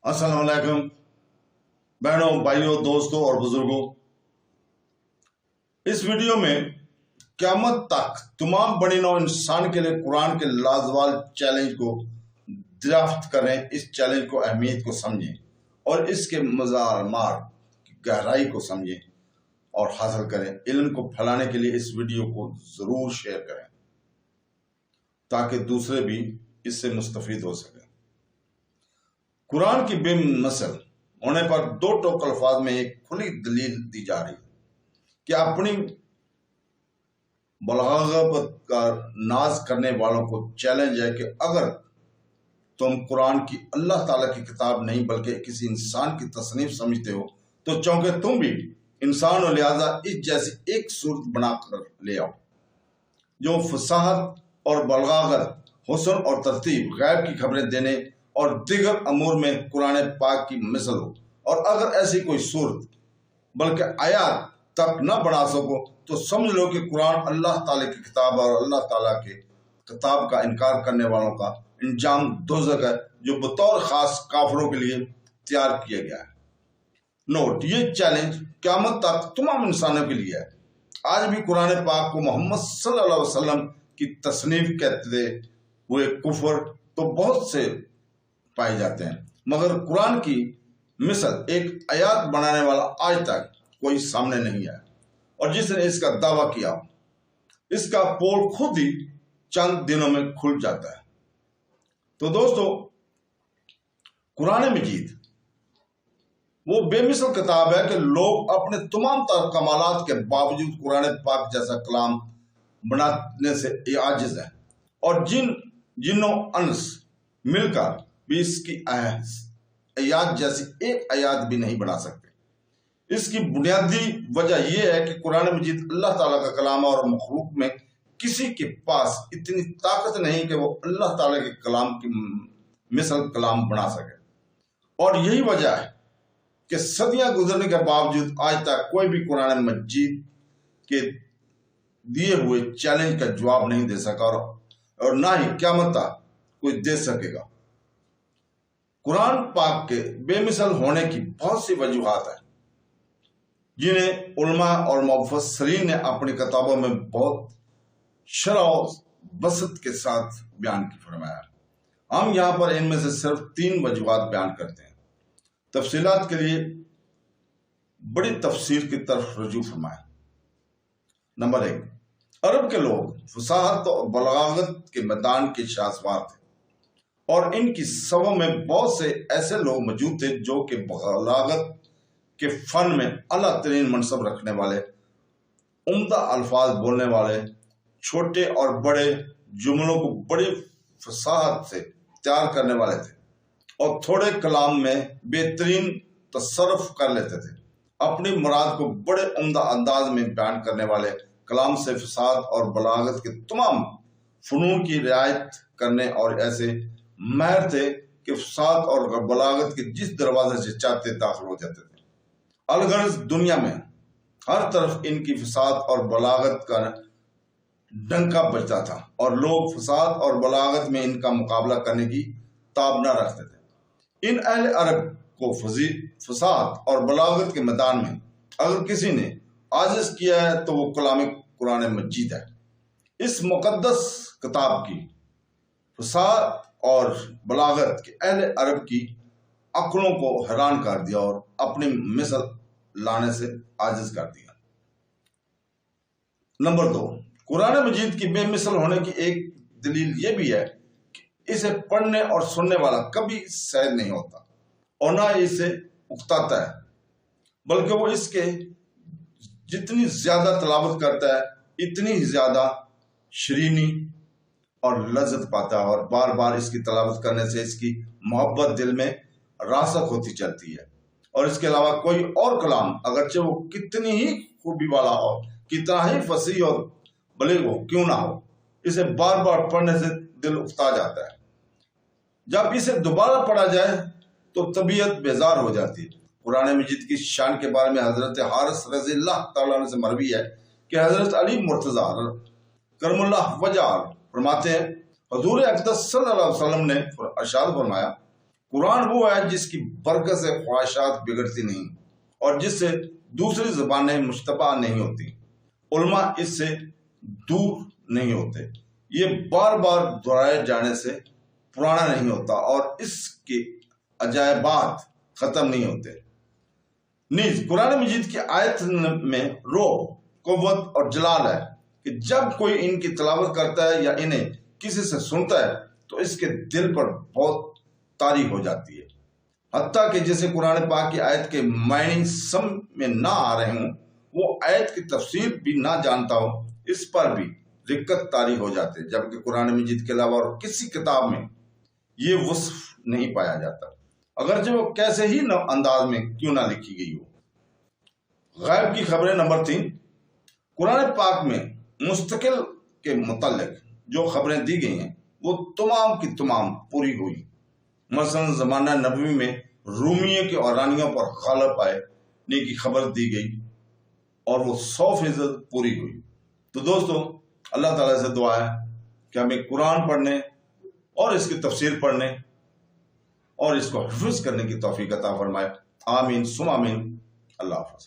السلام علیکم بہنوں، بھائیوں، دوستوں اور بزرگوں۔ اس ویڈیو میں قیامت تک تمام بنی نوع انسان کے لیے قرآن کے لازوال چیلنج کو دریافت کریں، اس چیلنج کو اہمیت کو سمجھیں اور اس کے مضامار کی گہرائی کو سمجھیں اور حاصل کریں۔ علم کو پھیلانے کے لیے اس ویڈیو کو ضرور شیئر کریں تاکہ دوسرے بھی اس سے مستفید ہو سکیں۔ قرآن کی بے مثل ہونے پر دو ٹوک الفاظ میں ایک کھلی دلیل دی جا رہی ہے کہ اپنی بلاغت کا ناز کرنے والوں کو چیلنج ہے کہ اگر تم قرآن کی اللہ تعالیٰ کی کتاب نہیں بلکہ کسی انسان کی تصنیف سمجھتے ہو تو چونکہ تم بھی انسان ہو، لہذا اس جیسی ایک صورت بنا کر لے آؤ جو فصاحت اور بلاغت، حسن اور ترتیب، غیب کی خبریں دینے اور دیگر امور میں قرآن پاک کی مثل ہو، اور اگر ایسی کوئی صورت بلکہ آیات تک نہ بنا سکو تو سمجھ لو کہ قرآن اللہ تعالیٰ کی کتاب اور اللہ تعالیٰ کے کتاب کا انکار کرنے والوں کا انجام دوزخ ہے جو بطور خاص کافروں کے لیے تیار کیا گیا ہے۔ نوٹ: یہ چیلنج قیامت تک تمام انسانوں کے لیے ہے۔ آج بھی قرآن پاک کو محمد صلی اللہ علیہ وسلم کی تصنیف کہتے ہوئے کفر تو بہت سے پائے جاتے ہیں، مگر قرآن کی مثل ایک آیات بنانے والا آج تک کوئی سامنے نہیں آیا، اور جس نے اس کا دعویٰ کیا اس کا پول خود ہی چند دنوں میں کھل جاتا ہے۔ تو دوستو، قرآن مجید وہ بے مثل کتاب ہے کہ لوگ اپنے تمام تر کمالات کے باوجود قرآن پاک جیسا کلام بنانے سے عاجز ہیں، اور جن و انس مل کر بھی اس کی آیات جیسی ایک آیات بھی نہیں بنا سکتے۔ اس کی بنیادی وجہ یہ ہے کہ قرآن مجید اللہ تعالیٰ کا کلام ہے اور مخلوق میں کسی کے پاس اتنی طاقت نہیں کہ وہ اللہ تعالیٰ کے کلام کی مثل کلام بنا سکے، اور یہی وجہ ہے کہ صدیاں گزرنے کے باوجود آج تک کوئی بھی قرآن مجید کے دیے ہوئے چیلنج کا جواب نہیں دے سکا اور نہ ہی قیامت تک کوئی دے سکے گا۔ قرآن پاک کے بے مثل ہونے کی بہت سی وجوہات ہیں جنہیں علماء اور مفسرین نے اپنی کتابوں میں بہت شرح و بسط کے ساتھ بیان کی فرمایا ہے۔ ہم یہاں پر ان میں سے صرف 3 وجوہات بیان کرتے ہیں۔ تفصیلات کے لیے بڑی تفسیر کی طرف رجوع فرمائیں۔ نمبر 1، عرب کے لوگ فصاحت اور بلاغت کے میدان کے شاہسوار تھے، اور ان کی صفوں میں بہت سے ایسے لوگ موجود تھے جو کہ بلاغت کے فن میں اعلیٰ ترین منصب رکھنے والے، عمدہ الفاظ بولنے والے، چھوٹے اور بڑے جملوں کو بڑی فصاحت سے تیار کرنے والے تھے، اور تھوڑے کلام میں بہترین تصرف کر لیتے تھے۔ اپنی مراد کو بڑے عمدہ انداز میں بیان کرنے والے، کلام سے فصاحت اور بلاغت کے تمام فنون کی رعایت کرنے اور ایسے ماہر تھے کہ فصاحت اور بلاغت کے جس دروازے سے چاہتے داخل ہو جاتے تھے۔ الغرض دنیا میں ہر طرف ان کی فصاحت اور بلاغت کا ڈنکا بجتا تھا، اور لوگ فصاحت اور بلاغت میں ان کا مقابلہ کرنے کی تاب نہ رکھتے تھے۔ ان اہل عرب کو فصاحت اور بلاغت کے میدان میں اگر کسی نے عاجز کیا ہے تو وہ کلام قرآن مجید ہے۔ اس مقدس کتاب کی فصاحت اور بلاغت کے اہل عرب کی عقلوں کو حیران کر دیا اور اپنی مثل لانے سے عاجز کر دیا۔ نمبر 2، قرآن مجید کی بے مثل ہونے کی ایک دلیل یہ بھی ہے کہ اسے پڑھنے اور سننے والا کبھی سیر نہیں ہوتا اور نہ اسے اکتاتا ہے، بلکہ وہ اس کے جتنی زیادہ تلاوت کرتا ہے اتنی ہی زیادہ شیرینی اور لذت پاتا ہے، اور بار بار اس کی تلاوت کرنے سے اس کی محبت دل میں راسخ ہوتی چلتی ہے۔ اور اس کے علاوہ کوئی اور کلام اگرچہ وہ کتنی ہی خوبی والا ہو، کتنا ہی فصیح اور بلیغ ہو کیوں نہ ہو، اسے بار بار پڑھنے سے دل اکتا جاتا ہے۔ جب اسے دوبارہ پڑھا جائے تو طبیعت بیزار ہو جاتی ہے۔ قرآن مجید کی شان کے بارے میں حضرت حارث رضی اللہ تعالیٰ عنہ سے مروی ہے کہ حضرت علی مرتضیٰ کرم اللہ وجہ فرماتے ہیں، حضور اقدس صلی اللہ علیہ وسلم نے ارشاد فرمایا، قرآن وہ ہے جس کی برکت سے خواہشات بگڑتی نہیں اور جس سے دوسری زبانیں مشتبہ نہیں ہوتی، علماء اس سے دور نہیں ہوتے، یہ بار بار دہرائے جانے سے پرانا نہیں ہوتا اور اس کے عجائبات ختم نہیں ہوتے۔ نیز قرآن مجید کی آیت میں روح، قوت اور جلال ہے کہ جب کوئی ان کی تلاوت کرتا ہے یا انہیں کسی سے سنتا ہے تو اس کے دل پر بہت طاری ہو جاتی ہے، حتیٰ کہ جسے قرآن پاک کی آیت کے معنی سمجھ میں نہ آ رہے ہوں، وہ آیت کی تفسیر بھی نہ جانتا ہو، اس پر بھی رقت طاری ہو جاتے، جبکہ قرآن مجید کے علاوہ اور کسی کتاب میں یہ وصف نہیں پایا جاتا، اگرچہ وہ کیسے ہی انداز میں کیوں نہ لکھی گئی ہو۔ غیب کی خبریں نمبر 3، قرآن پاک میں مستقل کے متعلق جو خبریں دی گئی ہیں وہ تمام کی تمام پوری ہوئی۔ مثلا زمانہ نبوی میں رومیوں کے اورانیوں پر غالب آنے کی خبر دی گئی اور وہ 100% پوری ہوئی۔ تو دوستو، اللہ تعالیٰ سے دعا ہے کہ ہمیں قرآن پڑھنے اور اس کی تفسیر پڑھنے اور اس کو حفظ کرنے کی توفیق عطا فرمائے۔ آمین ثم آمین۔ اللہ حافظ۔